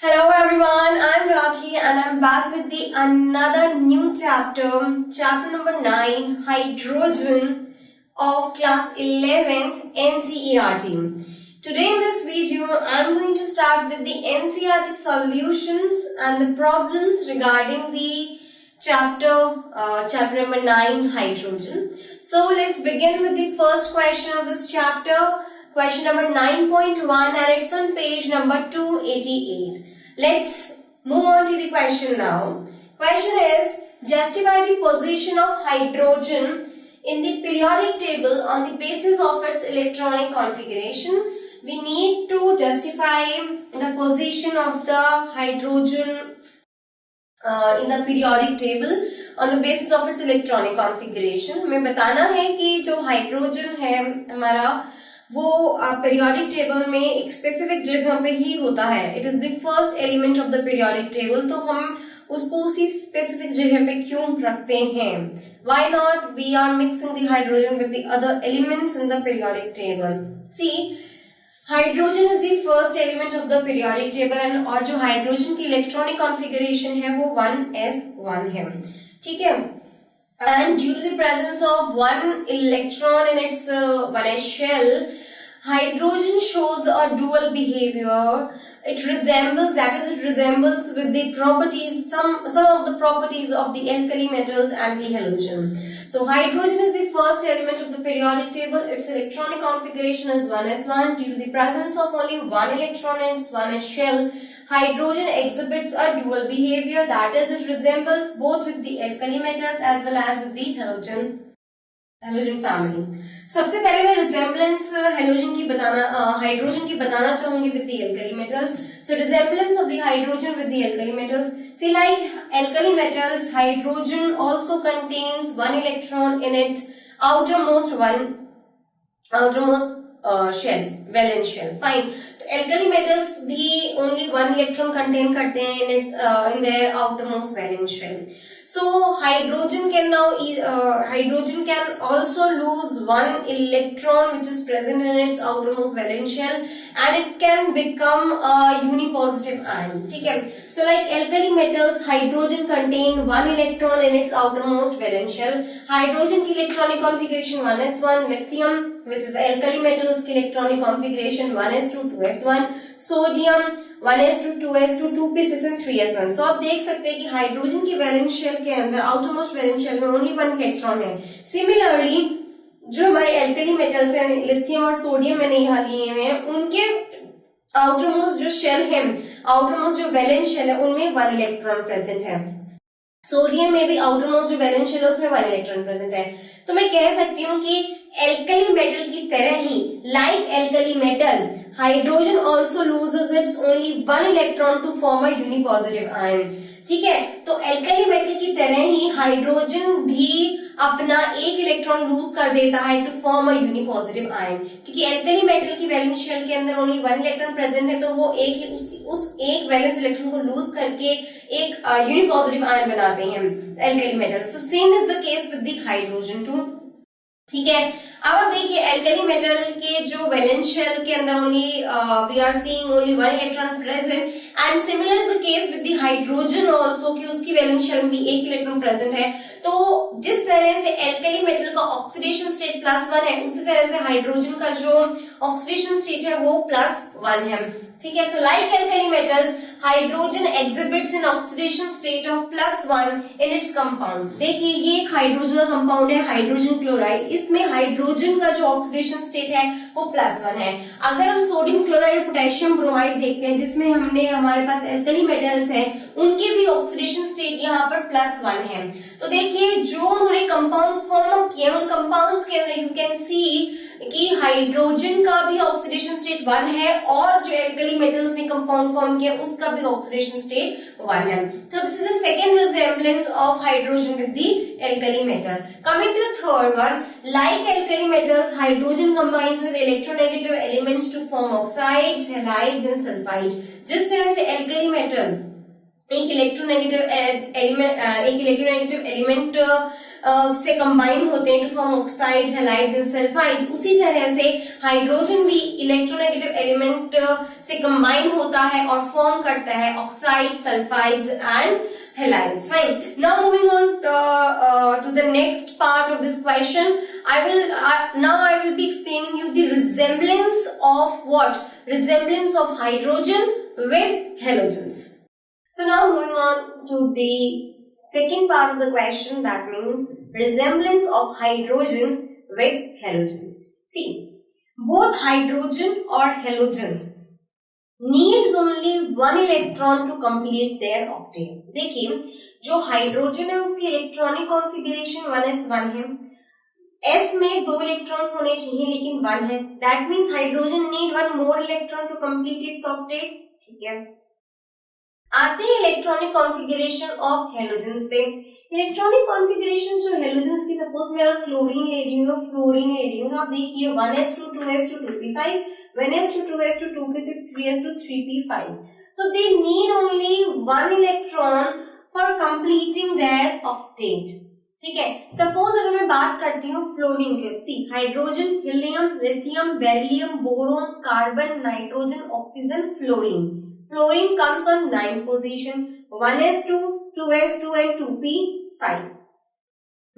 Hello everyone, I'm Rakhi and I'm back with the another new chapter number 9, Hydrogen of class 11th NCERT. Today in this video, I'm going to start with the NCERT solutions and the problems regarding the chapter number 9, Hydrogen. So let's begin with the first question of this chapter. Question number 9.1 and it's on page number 288. Let's move on to the question now. Question is, justify the position of hydrogen in the periodic table on the basis of its electronic configuration. We need to justify the position of the hydrogen in the periodic table on the basis of its electronic configuration. हमें बताना है कि जो hydrogen है हमारा वो periodic table में एक स्पेसिफिक जगह पे ही होता है. It is the first element of the periodic table. तो हम उसको उसी स्पेसिफिक जगह पे क्यों रखते हैं? Why not we are mixing the hydrogen with the other elements in the periodic table. See, hydrogen is the first element of the periodic table and और जो हाइड्रोजन की इलेक्ट्रॉनिक कॉन्फ़िगरेशन है वो 1s1 है. ठीक है. And due to the presence of one electron in its 1s shell, hydrogen shows a dual behavior. It resembles with the properties, some of the properties of the alkali metals and the halogen. So hydrogen is the first element of the periodic table. Its electronic configuration is 1s1. Due to the presence of only one electron in its 1s shell, hydrogen exhibits a dual behavior, that is, it resembles both with the alkali metals as well as with the halogen family. सबसे पहले मैं resemblance hydrogen की बताना चाहूंगी with the alkali metals. So resemblance of the hydrogen with the alkali metals. See, like alkali metals, hydrogen also contains one electron in its outermost shell, valence shell. Fine. Alkali metals भी only one electron contain करते हैं in their outermost valence shell. So hydrogen can also lose one electron which is present in its outermost valence shell and it can become a unipositive ion. ठीक है. So like alkali metals, hydrogen contain one electron in its outermost valence shell. Hydrogen की electronic configuration 1s1, lithium which is the alkali metal, उसकी electronic configuration 1s2, 2s1, sodium 1s2, 2s2, 2 pieces and 3s1. So आप देख सकते हैं कि hydrogen की valence shell के अंदर आउटरमोस्ट वैलेंस शेल में ओनली वन इलेक्ट्रॉन है. सिमिलरली जो हमारे एल्कली मेटल्स हैं, लिथियम और सोडियम मैंने यहाँ लिए हुए हैं, उनके आउटरमोस्ट जो शेल है, आउटरमोस्ट जो वैलेंस शेल है, उनमें वन इलेक्ट्रॉन प्रेजेंट है. सोडियम में भी आउटरमोस्ट जो वैलेंस शेल है उसमें वन इलेक्ट्रॉन प्रेजेंट है. तो मैं कह सकती हूँ कि एल्कली मेटल की तरह ही, like alkali metal, hydrogen also loses its only one electron to form a unipositive ion. ठीक है. तो एल्कली मेटल की तरह ही हाइड्रोजन भी अपना एक इलेक्ट्रॉन लूज कर देता है to form a unipositive ion. क्योंकि एल्कली मेटल की वैलेंस शेल के अंदर ओनली वन इलेक्ट्रॉन प्रेजेंट है, तो वो उस एक वैलेंस इलेक्ट्रॉन को लूज करके एक यूनिपॉजिटिव आयन बनाते हैं alkali metal. So same is the case with the hydrogen too. ठीक है. अब आप देखिए एल्कली मेटल के जो वैलेंस शेल के अंदर only we are seeing only one electron present and similar is the case with the hydrogen also कि उसकी वैलेंस शेल में भी एक इलेक्ट्रॉन प्रेजेंट है. तो जिस तरह से एल्कली मेटल का ऑक्सीडेशन स्टेट +1 है, उसी तरह से हाइड्रोजन का जो ऑक्सीडेशन स्टेट है वो +1 है. ठीक है. So like alkali metals, hydrogen exhibits in oxidation state of +1 in its compound. देखिए ये एक हाइड्रोजन का कंपाउंड है, हाइड्रोजन क्लोराइड. इसमें हाइड्रोजन का जो ऑक्सीडेशन स्टेट है वो +1 है. अगर हम सोडियम क्लोराइड, पोटेशियम ब्रोमाइड देखते हैं जिसमें हमारे पास एल्कली मेटल्स हैं, उनके भी ऑक्सीडेशन स्टेट यहाँ पर +1 है. तो देखिए जो उन्होंने कंपाउंड फॉर्म किए, उन कंपाउंड्स के अंदर यू कैन सी कि हाइड्रोजन का भी ऑक्सीडेशन स्टेट 1 है और जो एल्कली मेटल्स ने कंपाउंड फॉर्म किया उसका भी ऑक्सीडेशन स्टेट 1 है. तो this is the second resemblance of hydrogen with the alkali metal. Coming to the third one, like alkali metals, hydrogen combines with electronegative elements to form oxides, halides and sulphides. जिस तरह से alkali metal एक electronegative element से combine होते हैं to form oxides, halides and sulphides, उसी तरह से हाइड्रोजन भी इलेक्ट्रोनेगेटिव एलिमेंट से कंबाइन होता है और फॉर्म करता है oxides, sulphides and halides. Fine. Now moving on to the next part of this question, I will be explaining you the resemblance of what? Resemblance of hydrogen with halogens. So now moving on to the second part of the question, that means resemblance of hydrogen with halogens. See, both hydrogen or halogen needs only one electron to complete their octet. देखिए, जो hydrogen है उसकी electronic configuration 1s1 है, s में 2 electrons होने चाहिए लेकिन 1 है, that means hydrogen need 1 more electron to complete its octet. ठीक है, आते हैं इलेक्ट्रॉनिक कॉन्फ़िगरेशन ऑफ हेलोजेंस पे. इलेक्ट्रॉनिक कॉन्फ़िगरेशन जो हेलोजेंस की, सपोज मैं फ्लोरीन ले रही हूँ, आप देखिए 1s2 2s2 2p5, 1s2 2s2 2p6 3s2 3p5. So they need only one electron for completing their octet. ठीक है, सपोज अगर मैं बात करती हूँ फ्लोरीन की, see hydrogen, helium, lithium, beryllium, boron, carbon, nitrogen, oxygen, fluorine. Fluorine comes on 9th position, 1s2 2s2 and 2p5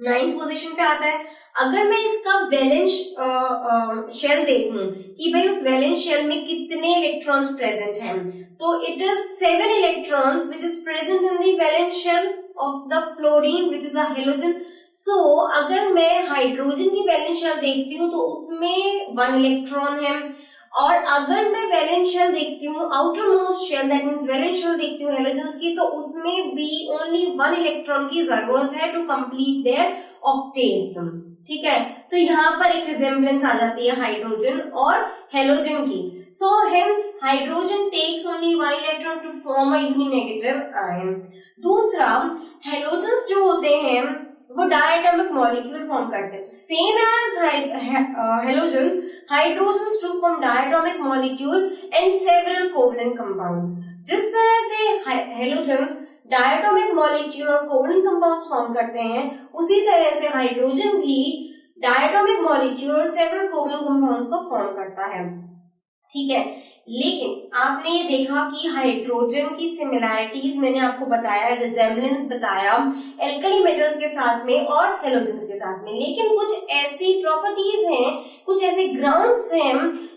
9th position पे आता है. अगर मैं इसका वैलेंस शेल देखूं कि भाई उस वैलेंस शेल में कितने इलेक्ट्रॉन्स प्रेजेंट हैं, तो it is 7 electrons which is present in the valence shell of the fluorine which is a halogen. So अगर मैं हाइड्रोजन की वैलेंस शेल देखती हूँ तो उसमें 1 इलेक्ट्रॉन है, और अगर मैं वैलेंस शेल देखती हूँ, outermost shell that means valence shell देखती हूँ हेलोजेंस की, तो उसमें भी ओनली 1 इलेक्ट्रॉन की जरूरत है टू कंप्लीट देयर ऑक्टेट्स. ठीक है, तो यहाँ पर एक रिजेम्बलेंस आ जाती है हाइड्रोजन और हेलोजन की. So hence hydrogen takes only 1 electron to form a uninegative ion. दूसरा, हेलोजेंस जो होते हैं वो डायटोमिक मॉलिक्यूल फॉर्म करते हैं. Same as halogens, hydrogens to form diatomic molecule and several covalent compounds. जिस तरह से हेलोजेंस डायटोमिक मॉलिक्यूल और कोवलेंट कंपाउंड्स फॉर्म करते हैं, उसी तरह से हाइड्रोजन भी डायटोमिक मॉलिक्यूल और सेवरल कोवलेंट कंपाउंड्स को फॉर्म करता है. ठीक है, लेकिन आपने ये देखा कि हाइड्रोजन की सिमिलैरिटीज मैंने आपको बताया, रिजेम्बलेंस बताया एल्कली मेटल्स के साथ में और हेलोजेंस के साथ में, लेकिन कुछ ऐसी प्रॉपर्टीज हैं, कुछ ऐसे ग्राउंड्स हैं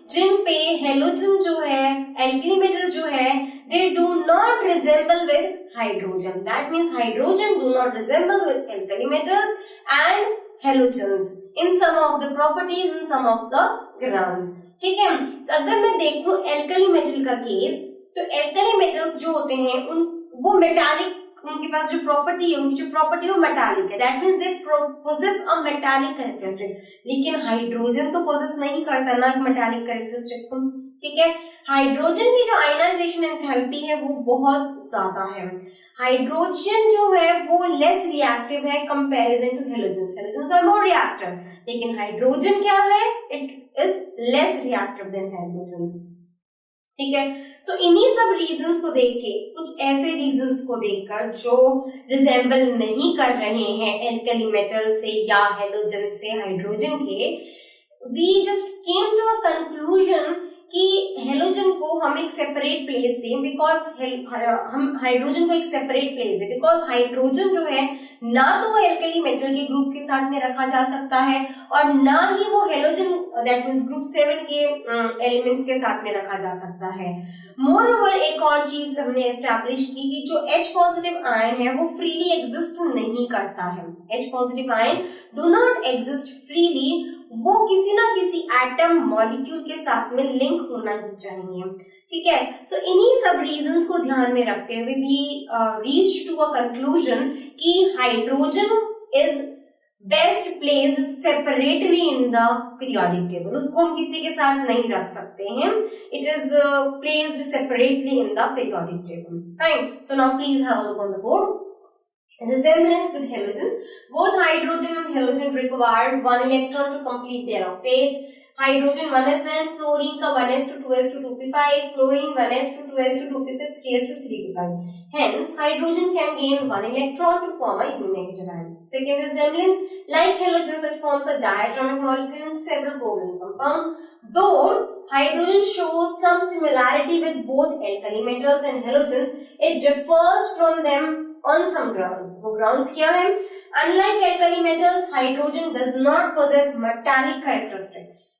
जिन पे हेलोजन जो है, एल्कली मेटल जो है, they do not resemble with hydrogen. That means hydrogen do not resemble with alkali metals and halogens in some of the properties, in some of the grounds. ठीक है, अगर मैं देखूं एल्कली मेटल का case, तो alkali metals जो होते हैं वो मेटालिक, उनके पास जो प्रॉपर्टी है, उनकी जो प्रॉपर्टी है वो मेटालिक है. That means they possess a metallic characteristic. लेकिन हाइड्रोजन तो पोजेस नहीं करता ना मेटालिक कैरेक्टरिस्टिक को. ठीक है, हाइड्रोजन की जो आयनाइजेशन एंथैल्पी है वो बहुत ज्यादा है. हाइड्रोजन जो है वो लेस रिएक्टिव है comparison to halogens. Halogens are more reactive, लेकिन हाइड्रोजन क्या है, it is less reactive than hydrogen. ठीक है, सो इन्हीं सब रीजंस को देख के, कुछ ऐसे रीजंस को देखकर जो रिजेंबल नहीं कर रहे हैं एल्कली मेटल से या हेलोजन से हाइड्रोजन के, we just came to a conclusion कि हेलोजन को हम एक सेपरेट प्लेस दें, बिकॉज हम हाइड्रोजन को एक सेपरेट प्लेस दें, बिकॉज हाइड्रोजन जो है ना तो वो एल्कली मेटल के ग्रुप के साथ में रखा जा सकता है और ना ही वो हेलोजन दैट मीन्स ग्रुप 7 के एलिमेंट्स के साथ में रखा जा सकता है. मोर ओवर एक और चीज हमने एस्टैब्लिश की कि जो H पॉजिटिव आयन है वो फ्रीली एग्जिस्ट नहीं करता है. H positive ion do not exist freely, वो किसी ना किसी एटम मॉलिक्यूल के साथ में लिंक होना ही चाहिए. ठीक है, सो इन्हीं सब रीजंस को ध्यान में रखते हुए भी रीच्ड टू अ कंक्लूजन कि hydrogen is best place separately in the periodic table. उसको हम किसी के साथ नहीं रख सकते हैं. It is placed separately in the periodic table. Fine, so now please have a look on the board. Resemblance with halogens. Both hydrogen and halogen require 1 electron to complete their octets. Hydrogen 1s9, fluorine का 1s2 2s2 2p5, chlorine 1s2 2s2 2p6 3s2 3p5. table. Hence, hydrogen can gain one electron to form a uninegative ion. Second resemblance, like halogens, it forms a diatomic molecule in several covalent compounds. Though hydrogen shows some similarity with both alkali metals and halogens, it differs from them on some grounds. वो grounds क्या हैं? Unlike alkali metals, hydrogen does not possess metallic characteristics.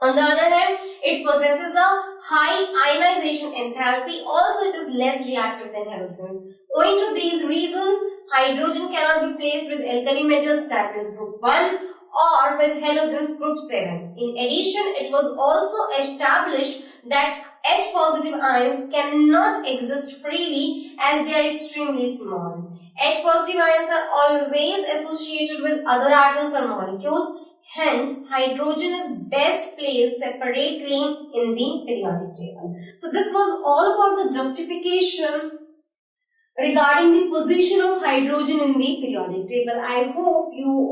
On the other hand, it possesses a high ionization enthalpy. Also, it is less reactive than halogens. Owing to these reasons, hydrogen cannot be placed with alkali metals, that means group 1, or with halogens group 7. In addition, it was also established that H positive ions cannot exist freely as they are extremely small. H positive ions are always associated with other atoms or molecules. Hence, hydrogen is best placed separately in the periodic table. So, this was all about the justification regarding the position of hydrogen in the periodic table. I hope you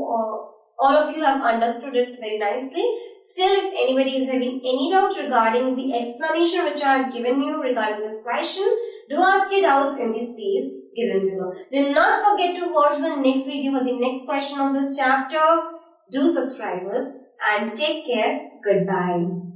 all of you have understood it very nicely. Still, if anybody is having any doubt regarding the explanation which I have given you regarding this question, do ask your doubts in the space given below. Do not forget to watch the next video for the next question of this chapter. Do subscribe us and take care. Goodbye.